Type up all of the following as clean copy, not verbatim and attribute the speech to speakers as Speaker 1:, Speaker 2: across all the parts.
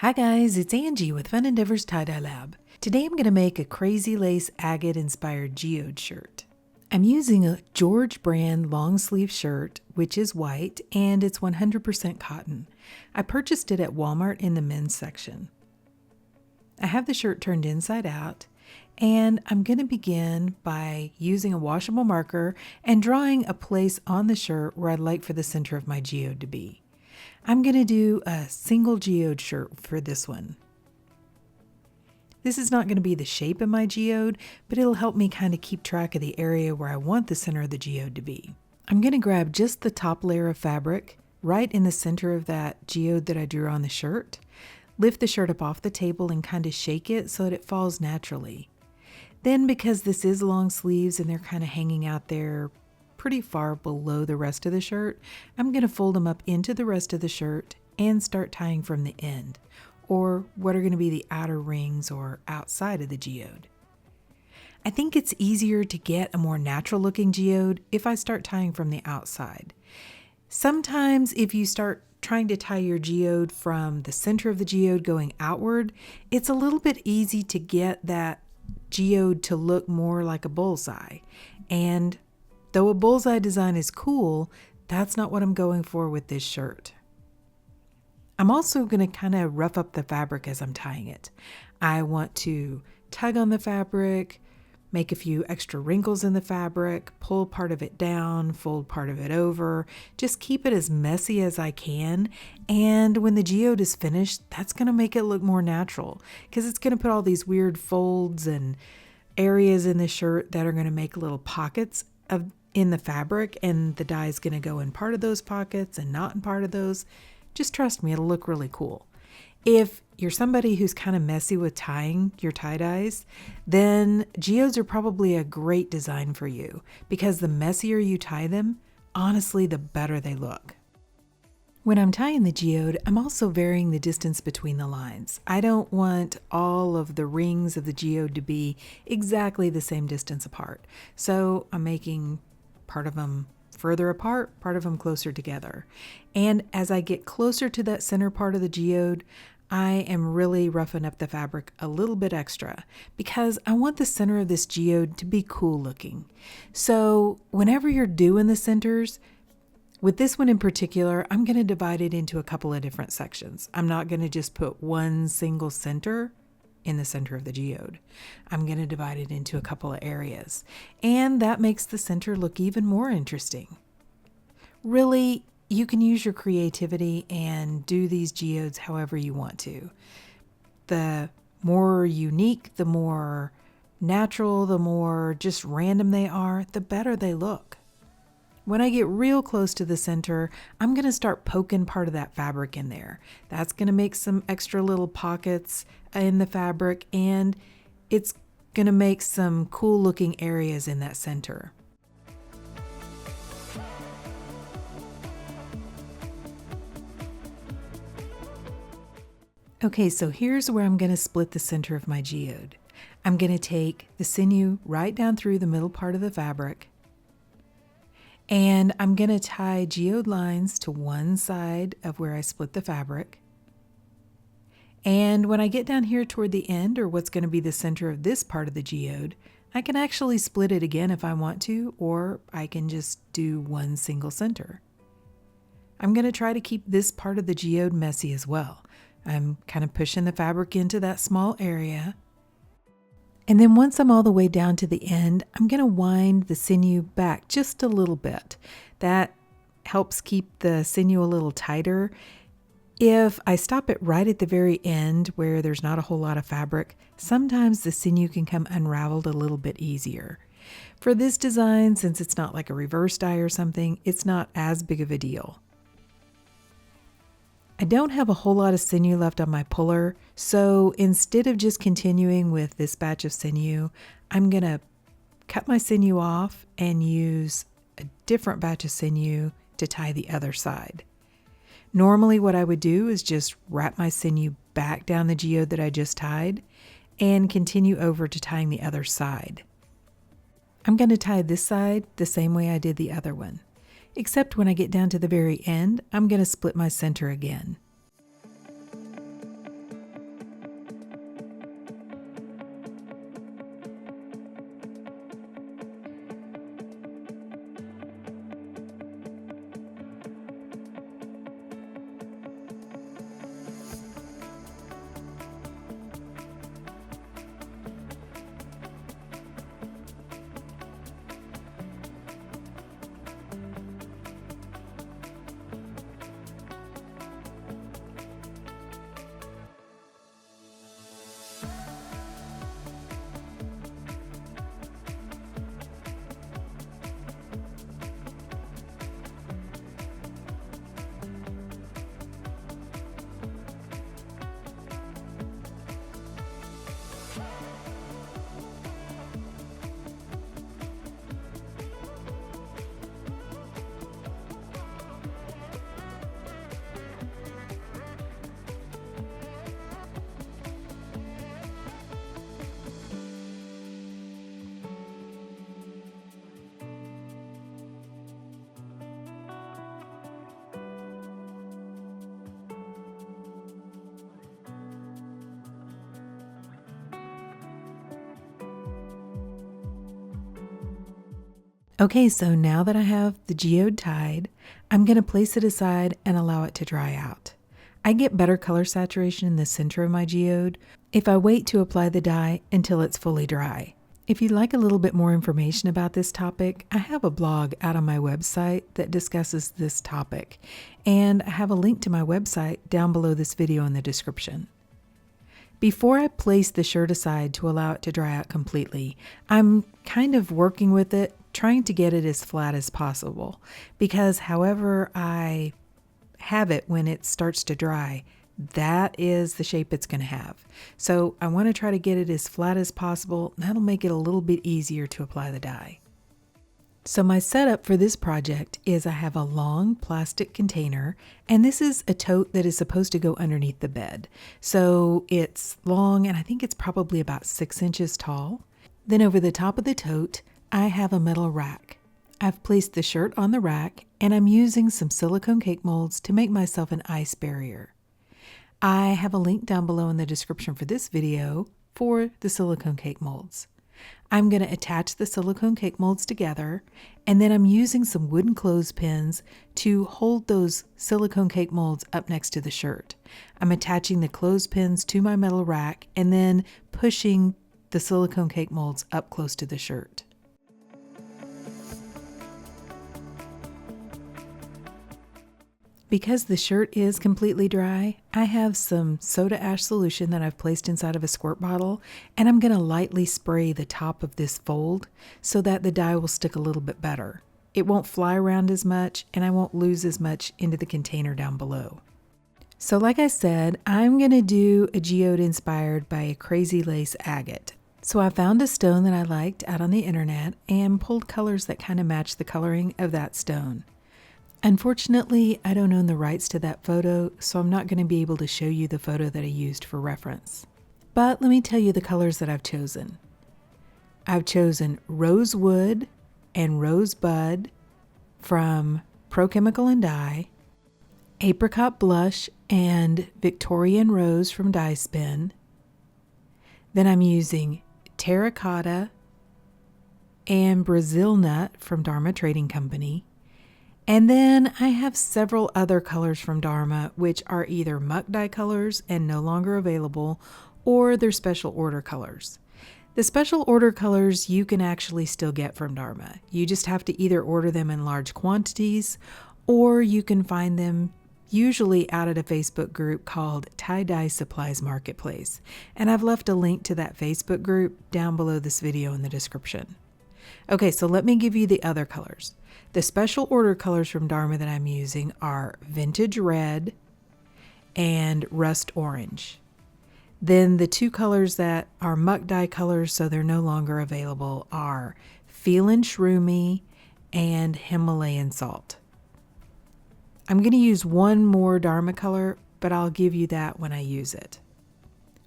Speaker 1: Hi guys, it's Angie with Fun Endeavors Tie-Dye Lab. Today I'm going to make a Crazy Lace Agate inspired geode shirt. I'm using a George brand long sleeve shirt, which is white, and it's 100% cotton. I purchased it at Walmart in the men's section. I have the shirt turned inside out, and I'm going to begin by using a washable marker and drawing a place on the shirt where I'd like for the center of my geode to be. I'm going to do a single geode shirt for this one. This is not going to be the shape of my geode, but it'll help me kind of keep track of the area where I want the center of the geode to be. I'm going to grab just the top layer of fabric right in the center of that geode that I drew on the shirt, lift the shirt up off the table and kind of shake it so that it falls naturally. Then, because this is long sleeves and they're kind of hanging out there pretty far below the rest of the shirt, I'm going to fold them up into the rest of the shirt and start tying from the end, or what are going to be the outer rings or outside of the geode. I think it's easier to get a more natural looking geode if I start tying from the outside. Sometimes if you start trying to tie your geode from the center of the geode going outward, it's a little bit easy to get that geode to look more like a bullseye. And though a bullseye design is cool, that's not what I'm going for with this shirt. I'm also going to kind of rough up the fabric as I'm tying it. I want to tug on the fabric, make a few extra wrinkles in the fabric, pull part of it down, fold part of it over, just keep it as messy as I can. And when the geode is finished, that's going to make it look more natural because it's going to put all these weird folds and areas in the shirt that are going to make little pockets in the fabric, and the dye is going to go in part of those pockets and not in part of those. Just trust me, it'll look really cool. If you're somebody who's kind of messy with tying your tie-dyes, then geodes are probably a great design for you because the messier you tie them, honestly, the better they look. When I'm tying the geode, I'm also varying the distance between the lines. I don't want all of the rings of the geode to be exactly the same distance apart. So I'm making part of them further apart, part of them closer together. And as I get closer to that center part of the geode, I am really roughing up the fabric a little bit extra because I want the center of this geode to be cool looking. So whenever you're doing the centers, with this one in particular, I'm going to divide it into a couple of different sections. I'm not going to just put one single center in the center of the geode. I'm going to divide it into a couple of areas, and that makes the center look even more interesting. Really, you can use your creativity and do these geodes however you want to. The more unique, the more natural, the more just random they are, the better they look. When I get real close to the center, I'm going to start poking part of that fabric in there. That's going to make some extra little pockets in the fabric, and it's going to make some cool looking areas in that center. Okay, so here's where I'm going to split the center of my geode. I'm going to take the sinew right down through the middle part of the fabric, and I'm going to tie geode lines to one side of where I split the fabric. And when I get down here toward the end, or what's going to be the center of this part of the geode, I can actually split it again if I want to, or I can just do one single center. I'm going to try to keep this part of the geode messy as well. I'm kind of pushing the fabric into that small area. And then once I'm all the way down to the end, I'm going to wind the sinew back just a little bit. That helps keep the sinew a little tighter. If I stop it right at the very end where there's not a whole lot of fabric, sometimes the sinew can come unraveled a little bit easier. For this design, since it's not like a reverse dye or something, it's not as big of a deal. I don't have a whole lot of sinew left on my puller, so instead of just continuing with this batch of sinew, I'm going to cut my sinew off and use a different batch of sinew to tie the other side. Normally what I would do is just wrap my sinew back down the geode that I just tied and continue over to tying the other side. I'm going to tie this side the same way I did the other one. except when I get down to the very end, I'm going to split my center again. Okay, so now that I have the geode tied, I'm going to place it aside and allow it to dry out. I get better color saturation in the center of my geode if I wait to apply the dye until it's fully dry. If you'd like a little bit more information about this topic, I have a blog out on my website that discusses this topic, and I have a link to my website down below this video in the description. Before I place the shirt aside to allow it to dry out completely, I'm kind of working with it, trying to get it as flat as possible, because however I have it when it starts to dry, that is the shape it's going to have. So I want to try to get it as flat as possible. That'll make it a little bit easier to apply the dye. So my setup for this project is I have a long plastic container, and this is a tote that is supposed to go underneath the bed. So it's long, and I think it's probably about 6 inches tall. Then over the top of the tote, I have a metal rack. I've placed the shirt on the rack, and I'm using some silicone cake molds to make myself an ice barrier. I have a link down below in the description for this video for the silicone cake molds. I'm going to attach the silicone cake molds together, and then I'm using some wooden clothespins to hold those silicone cake molds up next to the shirt. I'm attaching the clothespins to my metal rack and then pushing the silicone cake molds up close to the shirt. Because the shirt is completely dry, I have some soda ash solution that I've placed inside of a squirt bottle, and I'm going to lightly spray the top of this fold so that the dye will stick a little bit better. It won't fly around as much, and I won't lose as much into the container down below. So like I said, I'm going to do a geode inspired by a Crazy Lace Agate. So I found a stone that I liked out on the internet and pulled colors that kind of match the coloring of that stone. Unfortunately, I don't own the rights to that photo, so I'm not going to be able to show you the photo that I used for reference. But let me tell you the colors that I've chosen. I've chosen Rosewood and Rosebud from Pro Chemical and Dye, Apricot Blush and Victorian Rose from Dye Spin. Then I'm using Terracotta and Brazil Nut from Dharma Trading Company. And then I have several other colors from Dharma, which are either muck dye colors and no longer available, or they're special order colors. The special order colors you can actually still get from Dharma. You just have to either order them in large quantities, or you can find them usually out at a Facebook group called Tie-Dye Supplies Marketplace. And I've left a link to that Facebook group down below this video in the description. Okay, so let me give you the other colors. The special order colors from Dharma that I'm using are Vintage Red and Rust Orange. Then the two colors that are muck dye colors, so they're no longer available, are Feelin' Shroomy and Himalayan Salt. I'm going to use one more Dharma color, but I'll give you that when I use it.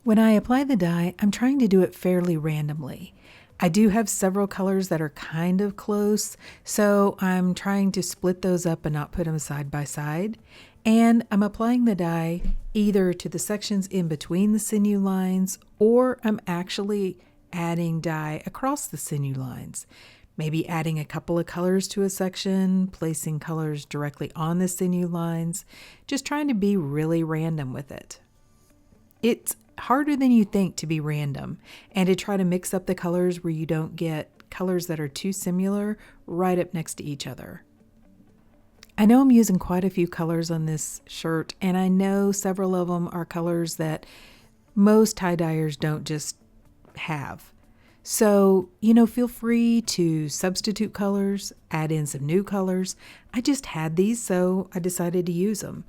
Speaker 1: When I apply the dye, I'm trying to do it fairly randomly. I do have several colors that are kind of close, so I'm trying to split those up and not put them side by side. And I'm applying the dye either to the sections in between the sinew lines, or I'm actually adding dye across the sinew lines. Maybe adding a couple of colors to a section, placing colors directly on the sinew lines, just trying to be really random with it. It's harder than you think to be random and to try to mix up the colors where you don't get colors that are too similar right up next to each other. I know I'm using quite a few colors on this shirt, and I know several of them are colors that most tie-dyers don't just have. So, feel free to substitute colors, add in some new colors. I just had these, so I decided to use them.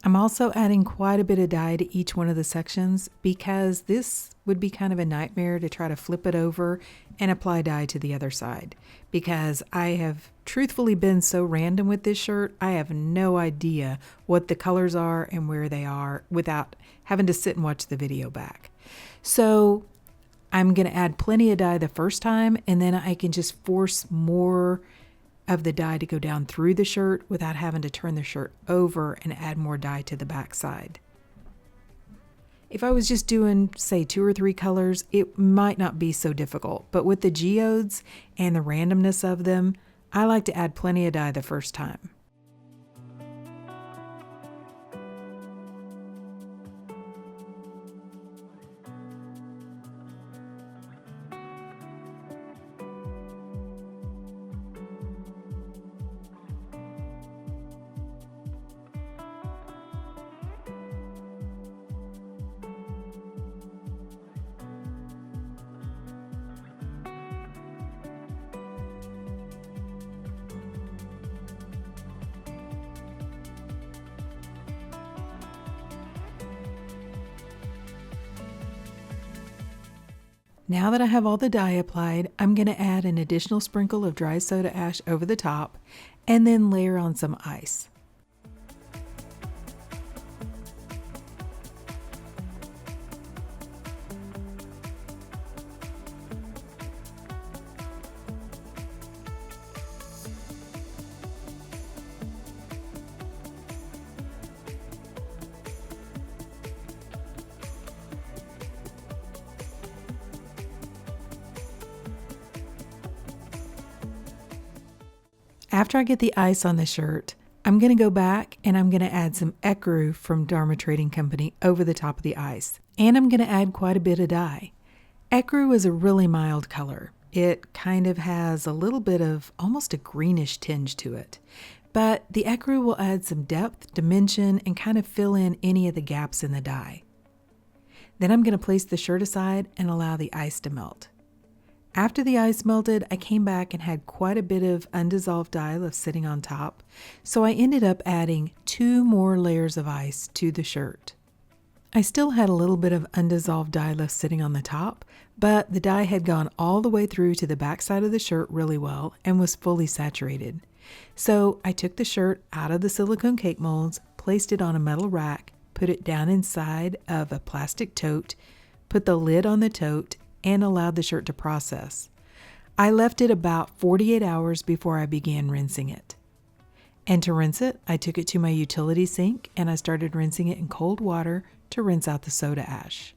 Speaker 1: I'm also adding quite a bit of dye to each one of the sections because this would be kind of a nightmare to try to flip it over and apply dye to the other side, because I have truthfully been so random with this shirt. I have no idea what the colors are and where they are without having to sit and watch the video back. So I'm going to add plenty of dye the first time, and then I can just force more of the dye to go down through the shirt without having to turn the shirt over and add more dye to the back side. If I was just doing, say, 2 or 3 colors, it might not be so difficult. But with the geodes and the randomness of them, I like to add plenty of dye the first time. Now that I have all the dye applied, I'm going to add an additional sprinkle of dry soda ash over the top and then layer on some ice. After I get the ice on the shirt, I'm going to go back and I'm going to add some ecru from Dharma Trading Company over the top of the ice. And I'm going to add quite a bit of dye. Ecru is a really mild color. It kind of has a little bit of almost a greenish tinge to it. But the ecru will add some depth, dimension, and kind of fill in any of the gaps in the dye. Then I'm going to place the shirt aside and allow the ice to melt. After the ice melted, I came back and had quite a bit of undissolved dye left sitting on top, so I ended up adding 2 more layers of ice to the shirt. I still had a little bit of undissolved dye left sitting on the top, but the dye had gone all the way through to the back side of the shirt really well and was fully saturated. So I took the shirt out of the silicone cake molds, placed it on a metal rack, put it down inside of a plastic tote, put the lid on the tote, and allowed the shirt to process. I left it about 48 hours before I began rinsing it. And to rinse it, I took it to my utility sink and I started rinsing it in cold water to rinse out the soda ash.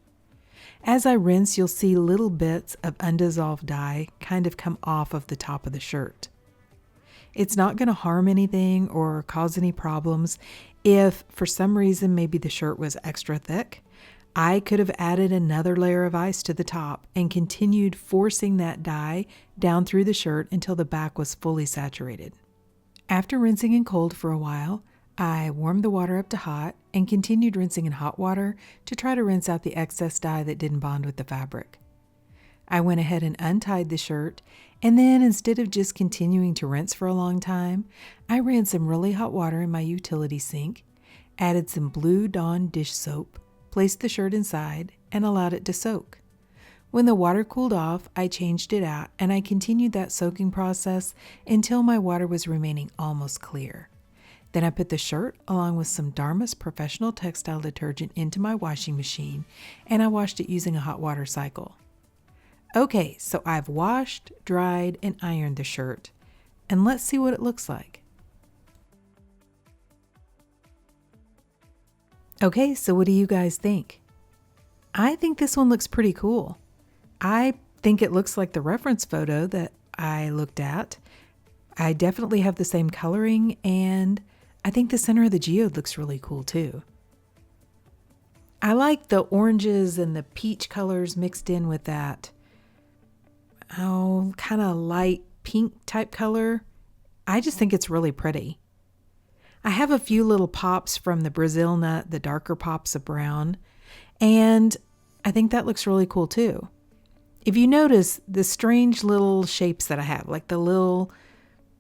Speaker 1: As I rinse, you'll see little bits of undissolved dye kind of come off of the top of the shirt. It's not going to harm anything or cause any problems. If for some reason maybe the shirt was extra thick, I could have added another layer of ice to the top and continued forcing that dye down through the shirt until the back was fully saturated. After rinsing in cold for a while, I warmed the water up to hot and continued rinsing in hot water to try to rinse out the excess dye that didn't bond with the fabric. I went ahead and untied the shirt, and then instead of just continuing to rinse for a long time, I ran some really hot water in my utility sink, added some Blue Dawn dish soap, placed the shirt inside, and allowed it to soak. When the water cooled off, I changed it out, and I continued that soaking process until my water was remaining almost clear. Then I put the shirt along with some Dharma's professional textile detergent into my washing machine, and I washed it using a hot water cycle. Okay, so I've washed, dried, and ironed the shirt, and let's see what it looks like. Okay, so what do you guys think? I think this one looks pretty cool. I think it looks like the reference photo that I looked at. I definitely have the same coloring, and I think the center of the geode looks really cool too. I like the oranges and the peach colors mixed in with that, kind of light pink type color. I just think it's really pretty. I have a few little pops from the Brazil nut, the darker pops of brown, and I think that looks really cool too. If you notice the strange little shapes that I have, like the little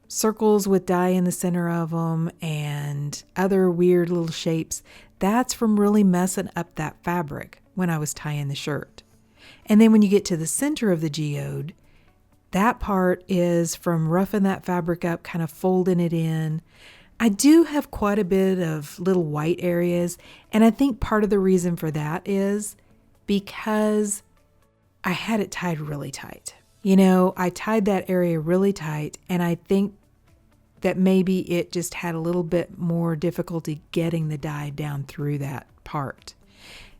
Speaker 1: circles with dye in the center of them and other weird little shapes, that's from really messing up that fabric when I was tying the shirt. And then when you get to the center of the geode, that part is from roughing that fabric up, kind of folding it in. I do have quite a bit of little white areas, and I think part of the reason for that is because I had it tied really tight. I tied that area really tight, and I think that maybe it just had a little bit more difficulty getting the dye down through that part.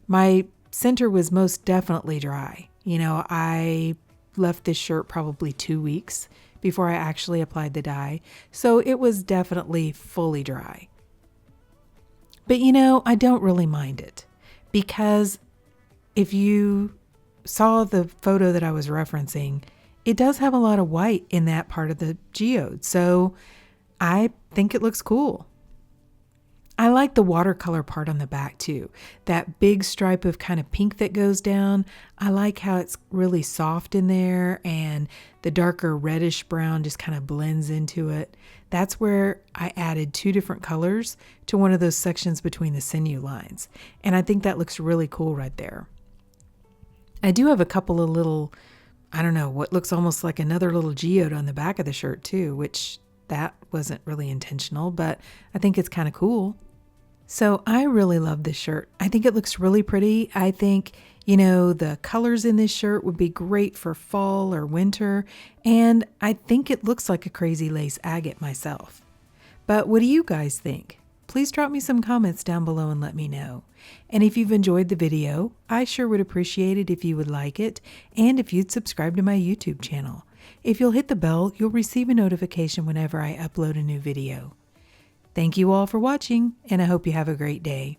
Speaker 1: My center was most definitely dry. I left this shirt probably 2 weeks before I actually applied the dye, so it was definitely fully dry. But you know, I don't really mind it, because if you saw the photo that I was referencing, it does have a lot of white in that part of the geode, so I think it looks cool. I like the watercolor part on the back too. That big stripe of kind of pink that goes down. I like how it's really soft in there, and the darker reddish brown just kind of blends into it. That's where I added 2 different colors to one of those sections between the sinew lines. And I think that looks really cool right there. I do have a couple of little, I don't know, what looks almost like another little geode on the back of the shirt too, which that wasn't really intentional, but I think it's kind of cool. So I really love this shirt. I think it looks really pretty. I think, you know, the colors in this shirt would be great for fall or winter, and I think it looks like a Crazy Lace Agate myself. But what do you guys think? Please drop me some comments down below and let me know. And if you've enjoyed the video, I sure would appreciate it if you would like it, and if you'd subscribe to my YouTube channel. If you'll hit the bell, you'll receive a notification whenever I upload a new video. Thank you all for watching, and I hope you have a great day.